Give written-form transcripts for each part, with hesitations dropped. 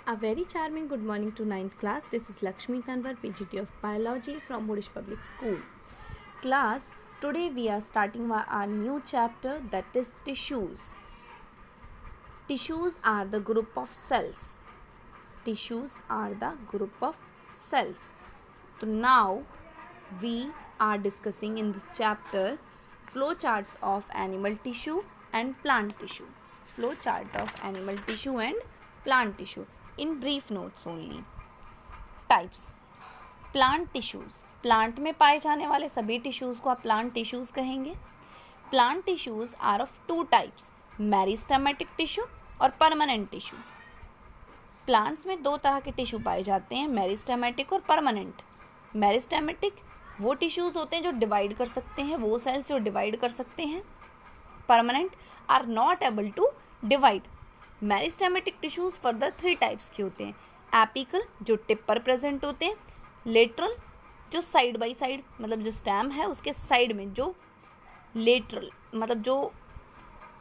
A very charming good morning to 9th class. This is Lakshmi Tanwar, PGT of Biology from Modish Public School. Class, today we are starting our new chapter, that is tissues. Tissues are the group of cells. Tissues are the group of cells. So now we are discussing in this chapter flowcharts of animal tissue and plant tissue. Flowchart of animal tissue and plant tissue. In brief notes only. Types. Plant tissues, plant में पाए जाने वाले सभी tissues को आप plant tissues कहेंगे. Plant tissues are of two types, meristematic tissue और permanent tissue. Plants में दो तरह के टिश्यू पाए जाते हैं, मेरिस्टेमेटिक और परमानेंट. मेरिस्टेमेटिक वो टिश्यूज़ होते हैं जो डिवाइड कर सकते हैं, वो सेल्स जो डिवाइड कर सकते हैं. Permanent are not able to divide. Meristematic tissues further three types के होते हैं. एपिकल जो टिप पर प्रेजेंट होते हैं, लेटरल जो साइड बाई साइड मतलब जो स्टेम है उसके साइड में जो लेटरल मतलब जो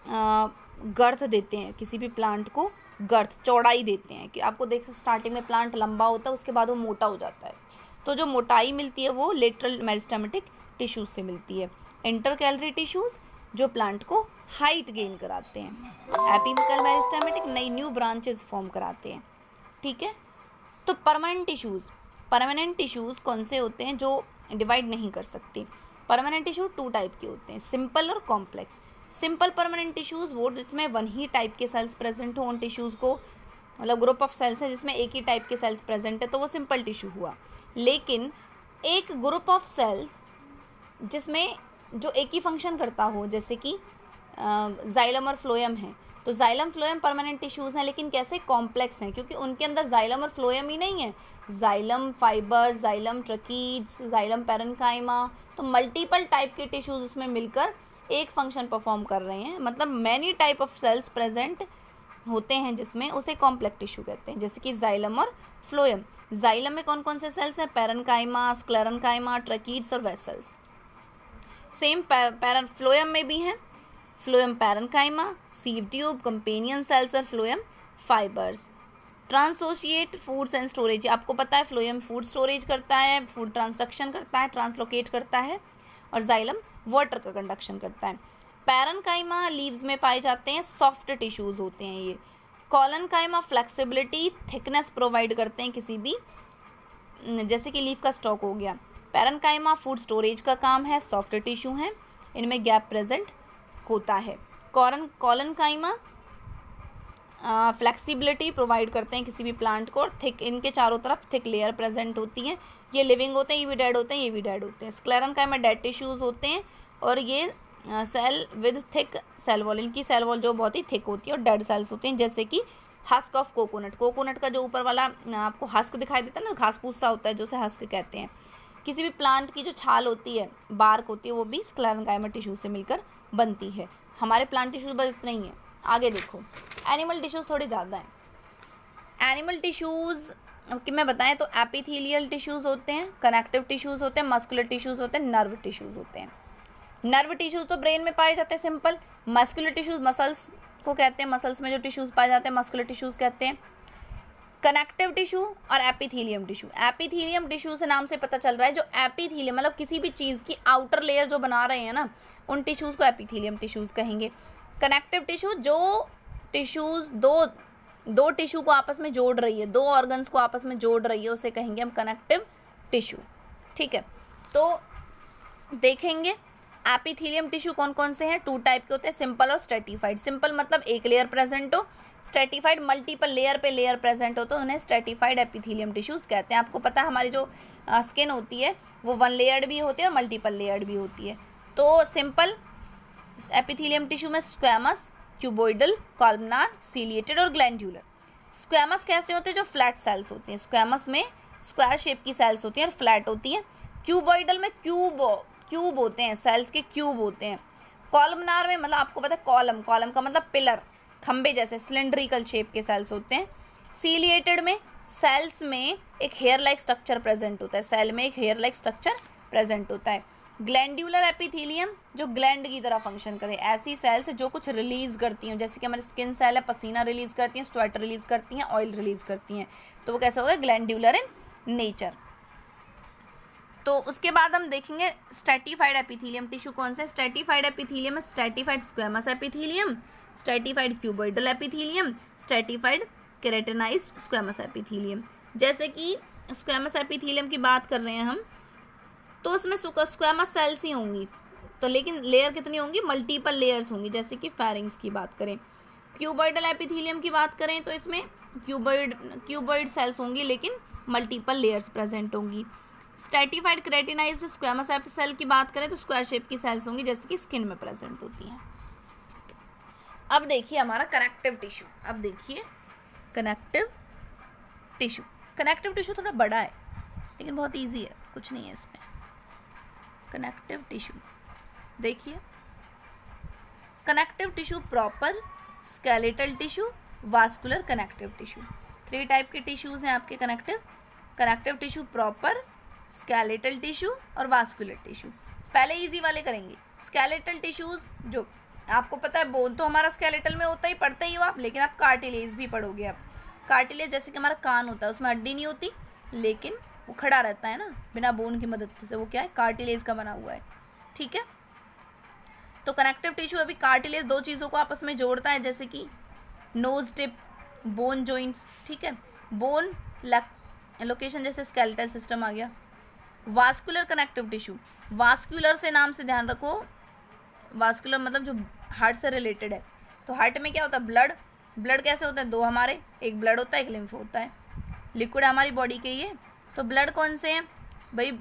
गर्थ देते हैं, किसी भी प्लांट को गर्थ चौड़ाई देते हैं कि आपको देख स्टार्टिंग में प्लांट लंबा होता है उसके बाद वो मोटा हो जाता है, तो जो मोटाई मिलती है वो लेटरल मेरिस्टेमेटिक टिश्यूज से मिलती है. इंटरकैलरी टिश्यूज जो प्लांट को हाइट गेन कराते हैं. एपिकल मेरिस्टेमेटिक नई न्यू ब्रांचेस फॉर्म कराते हैं. ठीक है, तो परमानेंट टिश्यूज़ कौन से होते हैं जो डिवाइड नहीं कर सकते. परमानेंट टिश्यू टू टाइप के होते हैं, सिंपल और कॉम्प्लेक्स. सिंपल परमानेंट टिश्यूज़ वो जिसमें वन ही टाइप के सेल्स प्रेजेंट हो, उन टिश्यूज़ को मतलब ग्रुप ऑफ सेल्स है जिसमें एक ही टाइप के सेल्स प्रेजेंट है तो वो सिंपल टिश्यू हुआ. लेकिन एक ग्रुप ऑफ सेल्स जिसमें जो एक ही फंक्शन करता हो, जैसे कि जाइलम और फ्लोएम है, तो जाइलम फ्लोएम परमानेंट टिश्यूज़ हैं, लेकिन कैसे कॉम्प्लेक्स हैं क्योंकि उनके अंदर जाइलम और फ्लोएम ही नहीं है, xylem fibre, xylem tracheids, xylem parenchyma, तो मल्टीपल टाइप के टिश्यूज़ उसमें मिलकर एक फंक्शन परफॉर्म कर रहे हैं. मतलब many type of cells present होते हैं जिसमें उसे कॉम्प्लेक्स टिश्यू कहते हैं, जैसे कि जाइलम और फ्लोएम. जाइलम में कौन कौन से सेल्स हैं, पैरेन्काइमा, स्क्लेरेन्काइमा, ट्रकीड्स और वेसल्स. सेम फ्लोएम में भी हैं, phloem parenchyma, sieve tube, companion cells और phloem fibres. Translocate foods and storage, आपको पता है फ्लोएम फूड स्टोरेज करता है, फूड ट्रांसडक्शन करता है, ट्रांसलोकेट करता है, और जाइलम वाटर का कंडक्शन करता है. पैरेन्काइमा लीव्स में पाए जाते हैं, सॉफ्ट टिश्यूज़ होते हैं ये. कॉलनकाइमा फ्लेक्सिबिलिटी, थिकनेस प्रोवाइड करते हैं किसी भी, जैसे कि लीफ का स्टॉक हो गया. पैरेन्काइमा फूड स्टोरेज का काम है, सॉफ्ट टिश्यू हैं, इनमें गैप प्रेजेंट होता है. कॉलनकाइमा फ्लेक्सिबिलिटी प्रोवाइड करते हैं किसी भी प्लांट को, और थिक इनके चारों तरफ थिक लेयर प्रेजेंट होती है. ये लिविंग होते हैं, ये भी डेड होते हैं, ये भी डेड होते हैं. स्क्लेरेन्काइमा डेड टिश्यूज़ होते हैं और ये cell with thick cell wall, इनकी सेल वॉल जो बहुत ही थिक होती है और डेड सेल्स होते हैं, जैसे कि हस्क ऑफ कोकोनट का जो ऊपर वाला आपको हस्क दिखाई देता है ना, घास फूस सा होता है जो उसे हस्क कहते हैं. किसी भी प्लांट की जो छाल होती है, बार्क होती है, वो भी स्क्लेरेन्काइमा टिश्यू से मिलकर बनती है. हमारे प्लांट टिश्यूज बस इतना ही है. आगे देखो, एनिमल टिश्यूज़ थोड़े ज़्यादा हैं. एनिमल टिश्यूज़ कि मैं बताएं तो एपिथेलियल टिश्यूज़ होते हैं, कनेक्टिव टिश्यूज़ होते हैं, मस्कुलर टिश्यूज़ होते हैं, नर्व टिश्यूज़ होते हैं. नर्व टिश्यूज़ तो ब्रेन में पाए जाते हैं, सिंपल. मस्कुलर टिश्यूज़ मसल्स को कहते हैं, मसल्स में जो टिश्यूज़ पाए जाते हैं मस्कुलर टिश्यूज़ कहते हैं. कनेक्टिव टिश्यू और एपिथेलियम टिश्यू. एपिथेलियम टिश्यू से नाम से पता चल रहा है, जो एपिथेलियम मतलब किसी भी चीज़ की आउटर लेयर जो बना रहे हैं ना, उन टिश्यूज़ को एपिथेलियम टिश्यूज़ कहेंगे. कनेक्टिव टिश्यू जो टिश्यूज़ दो टिश्यू को आपस में जोड़ रही है, दो ऑर्गन्स को आपस में जोड़ रही है, उसे कहेंगे हम कनेक्टिव टिश्यू. ठीक है, तो देखेंगे एपिथेलियम टिश्यू कौन कौन से हैं. टू टाइप के होते हैं, सिंपल और स्ट्रेटिफाइड. सिंपल मतलब एक लेयर प्रेजेंट हो, स्ट्रेटिफाइड मल्टीपल लेयर पे लेयर प्रेजेंट हो, तो उन्हें स्ट्रेटिफाइड एपिथेलियम टिश्यूज़ कहते हैं. आपको पता है हमारी जो स्किन होती है वो वन लेयर्ड भी होती है और मल्टीपल लेयर्ड भी होती है. तो सिंपल एपिथेलियम टिश्यू में स्क्वैमस, क्यूबोइडल, कॉलमनार, सीलिएटेड और ग्लैंडुलर. स्क्वैमस कैसे होते हैं, जो फ्लैट सेल्स होते हैं. स्क्वैमस में स्क्वायर शेप की सेल्स होती हैं और फ्लैट होती हैं. क्यूबोइडल में क्यूब होते हैं, सेल्स के क्यूब होते हैं. कॉलमनार में मतलब आपको पता है कॉलम का मतलब पिलर, खंबे जैसे सिलेंड्रिकल शेप के सेल्स होते हैं. सीलिएटेड में सेल्स में एक हेयर लाइक स्ट्रक्चर प्रेजेंट होता है, सेल में एक हेयर लाइक स्ट्रक्चर प्रेजेंट होता है. ग्लैंड्यूलर एपिथेलियम जो ग्लैंड की तरह फंक्शन करे, ऐसी सेल्स जो कुछ रिलीज करती हैं, जैसे कि हमारी स्किन सेल है, पसीना रिलीज करती हैं, स्वेट रिलीज करती हैं, ऑयल रिलीज करती हैं, तो वो कैसे होगा, ग्लैंड्यूलर इन नेचर। तो उसके बाद हम देखेंगे स्ट्रेटिफाइड एपिथेलियम टिश्यू कौन सा है। स्ट्रेटिफाइड एपिथेलियम है stratified squamous epithelium, stratified cuboidal epithelium, stratified keratinized squamous epithelium. जैसे कि स्क्वेमस एपिथेलियम की बात कर रहे हैं हम, तो उसमें स्क्वेमस सेल्स ही होंगी, तो लेकिन लेयर कितनी होंगी, मल्टीपल लेयर्स होंगी, जैसे कि फेरिंग्स की बात करें। क्यूबॉइडल एपिथेलियम की बात करें तो इसमें क्यूबॉइड सेल्स होंगी, लेकिन मल्टीपल लेयर्स प्रेजेंट होंगी। स्ट्रेटिफाइड केराटिनाइज्ड स्क्वेमस सेल की बात करें तो स्क्वायर शेप की सेल्स होंगी, जैसे कि स्किन में प्रेजेंट होती हैं। अब देखिए हमारा कनेक्टिव टिश्यू, अब देखिए कनेक्टिव टिश्यू। कनेक्टिव टिश्यू थोड़ा बड़ा है लेकिन बहुत इजी है, कुछ नहीं है इसमें। कनेक्टिव टिश्यू देखिए, connective tissue proper, skeletal tissue, vascular connective tissue. 3 type के टिश्यूज हैं आपके connective tissue proper, skeletal tissue और वास्कुलर टिश्यू। पहले इजी वाले करेंगे। स्केलेटल टिश्यूज जो आपको पता है, बोन तो हमारा स्केलेटल में होता ही, पढ़ते ही हो आप, लेकिन आप कार्टिलेज भी पढ़ोगे। आप कार्टिलेज जैसे कि हमारा कान होता है, उसमें हड्डी नहीं होती लेकिन वो खड़ा रहता है ना बिना बोन की मदद से, वो क्या है, कार्टिलेज का बना हुआ है, ठीक है। तो कनेक्टिव टिश्यू अभी कार्टिलेज 2 चीज़ों को आपस में जोड़ता है, जैसे कि नोज टिप, बोन जॉइंट्स, ठीक है, बोन लोकेशन जैसे स्केलेटल सिस्टम आ गया। वास्कुलर कनेक्टिव टिश्यू, वास्कुलर से नाम से ध्यान रखो, वास्कुलर मतलब जो हार्ट से रिलेटेड है। तो हार्ट में क्या होता है, ब्लड कैसे होता है, 2 हमारे, एक ब्लड होता है, एक लिम्फ होता है, लिक्विड हमारी बॉडी के ये। तो ब्लड कौन से हैं भाई,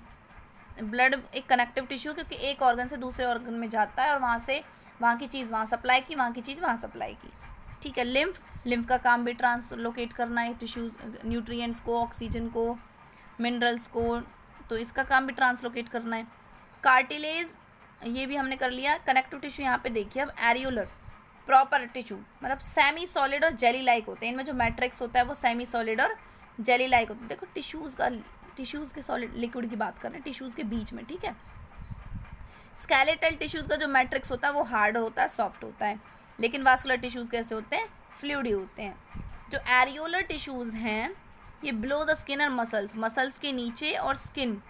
ब्लड एक कनेक्टिव टिश्यू, क्योंकि एक ऑर्गन से दूसरे ऑर्गन में जाता है और वहाँ से वहाँ की चीज़ वहाँ सप्लाई की, वहाँ की चीज़ वहाँ सप्लाई की, ठीक है। लिम्फ का काम भी ट्रांसलोकेट करना है टिश्यूज, न्यूट्रिएंट्स को, ऑक्सीजन को, मिनरल्स को, तो इसका काम भी ट्रांसलोकेट करना है। कार्टिलेज ये भी हमने कर लिया। कनेक्टिव टिश्यू यहाँ पे देखिए, अब एरियोलर प्रॉपर टिश्यू मतलब सेमी सॉलिड और जेली लाइक होते हैं, इनमें जो मैट्रिक्स होता है वो सेमी सॉलिड और जेली लाइक होता है। देखो टिश्यूज़ के सॉलिड लिक्विड की बात कर रहे हैं, टिश्यूज़ के बीच में, ठीक है। स्केलेटल टिश्यूज़ का जो मैट्रिक्स होता है वो हार्ड होता है, सॉफ्ट होता है, लेकिन वास्कुलर टिश्यूज़ कैसे होते हैं, फ्लूइडी होते हैं। जो एरियोलर टिश्यूज़ हैं ये बिलो द स्किन और मसल्स के नीचे और स्किन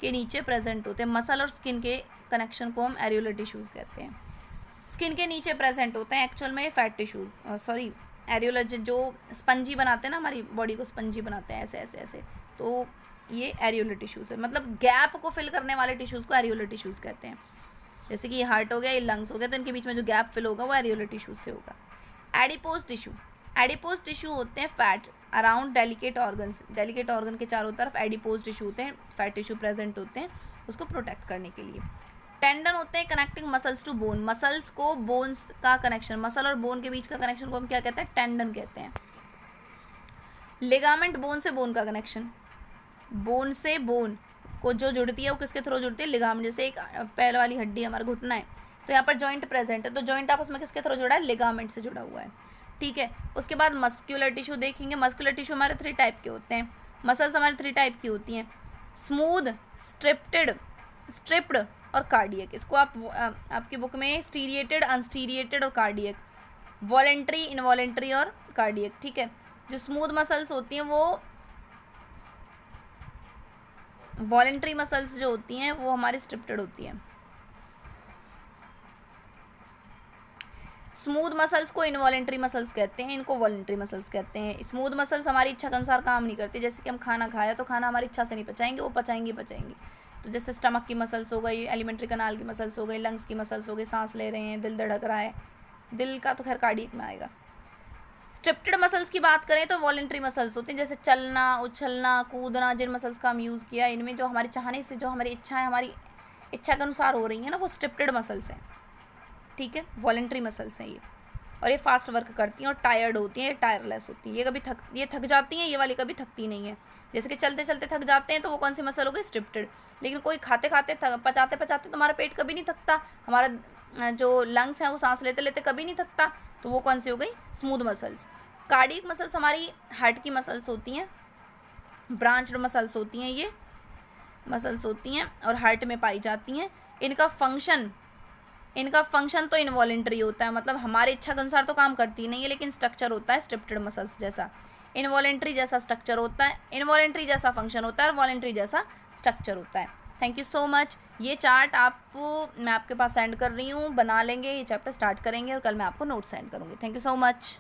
के नीचे प्रेजेंट होते हैं। मसल और स्किन के कनेक्शन को हम एरियोलर टिश्यूज़ कहते हैं। स्किन के नीचे प्रेजेंट होते हैं एक्चुअल में फैट टिश्यू, एरियोलर जो स्पंजी बनाते हैं ना, हमारी बॉडी को स्पंजी बनाते हैं ऐसे ऐसे ऐसे, तो ये एरियोलर टिश्यूज़ है। मतलब गैप को फिल करने वाले टिश्यूज़ को एरियोलर टिश्यूज़ कहते हैं। जैसे कि ये हार्ट हो गया, ये लंग्स हो गया, तो इनके बीच में जो गैप फिल होगा वो एरियोलर टिश्यूज़ से होगा। एडिपोज टिश्यू होते हैं फैट अराउंड डेलिकेट ऑर्गन के चारों तरफ एडिपोज टिश्यू होते हैं, फैट टिश्यू प्रेजेंट होते हैं उसको प्रोटेक्ट करने के लिए। टेंडन होते हैं connecting muscles to bone, muscles को बोन्स का कनेक्शन, मसल और बोन के बीच का कनेक्शन को हम क्या कहते हैं, टेंडन कहते हैं। लिगामेंट बोन से बोन का कनेक्शन, बोन से बोन को जो जुड़ती है वो किसके थ्रू जुड़ती है, लिगामेंट। जैसे एक पैर वाली हड्डी हमारा घुटना है तो यहाँ पर जॉइंट प्रेजेंट है, तो जॉइंट आपस में किसके थ्रू जुड़ा है, लिगामेंट से जुड़ा हुआ है, ठीक है। उसके बाद मस्क्यूलर टिश्यू देखेंगे। मस्क्यूलर टिश्यू हमारे 3 टाइप के होते हैं, मसल्स हमारे 3 टाइप की होती हैं, स्मूथ, स्ट्रिप्ड और कार्डियक। इसको आप आपकी बुक में स्टीरिएटेड, अनस्टीरिएटेड और कार्डियक, वॉलेंट्री, इनवॉलेंट्री और कार्डियक, ठीक है। जो स्मूथ मसल्स होती हैं वो वॉलेंट्री मसल्स जो होती हैं वो हमारी स्ट्रिप्टेड होती हैं। स्मूथ मसल्स को इनवॉलेंट्री मसल्स कहते हैं, इनको वॉलेंट्री मसल्स कहते हैं। स्मूथ मसल्स हमारी इच्छा के अनुसार काम नहीं करती, जैसे कि हम खाना खाया तो खाना हमारी इच्छा से नहीं पचाएंगे, वो पचाएंगी। तो जैसे स्टमक की मसल्स हो गई, एलिमेंट्री कनाल की मसल्स हो गई, लंग्स की मसल्स हो गई, सांस ले रहे हैं, दिल धड़क रहा है, दिल का तो खैर कार्डियक में आएगा। स्ट्रिप्टेड मसल्स की बात करें तो वॉलेंट्री मसल्स होती हैं, जैसे चलना, उछलना, कूदना, जिन मसल्स का हम यूज़ किया, इनमें जो हमारे चाहने से जो हमारी इच्छा है, हमारी इच्छा के अनुसार हो रही है ना, वो स्ट्रिप्टेड मसल्स हैं, ठीक है, वॉलेंट्री मसल्स हैं ये। और ये फास्ट वर्क करती हैं और टायर्ड होती हैं, ये टायरलेस होती हैं। ये थक जाती हैं, ये वाली कभी थकती नहीं है। जैसे कि चलते चलते थक जाते हैं तो वो कौन सी मसल हो गई, स्ट्रिप्टेड। लेकिन कोई खाते खाते पचाते पचाते तो हमारा पेट कभी नहीं थकता, हमारा जो लंग्स हैं वो सांस लेते लेते कभी नहीं थकता, तो वो कौन सी हो गई, स्मूथ मसल्स। कार्डियक मसल्स हमारी हार्ट की मसल्स होती हैं, ब्रांच्ड मसल्स होती हैं ये। मसल्स होती हैं और हार्ट में पाई जाती हैं। इनका फंक्शन तो इनवॉलेंट्री होता है, मतलब हमारी इच्छा के अनुसार तो काम करती नहीं है, लेकिन स्ट्रक्चर होता है स्ट्रिप्टेड मसल्स जैसा। इनवॉलेंट्री जैसा स्ट्रक्चर होता है, इनवॉलेंट्री जैसा फंक्शन होता है और वॉलेंट्री जैसा स्ट्रक्चर होता है। Thank you so much. ये चार्ट मैं आपके पास सेंड कर रही हूँ, बना लेंगे, ये चैप्टर स्टार्ट करेंगे और कल मैं आपको नोट सेंड करूँगी। Thank you so much.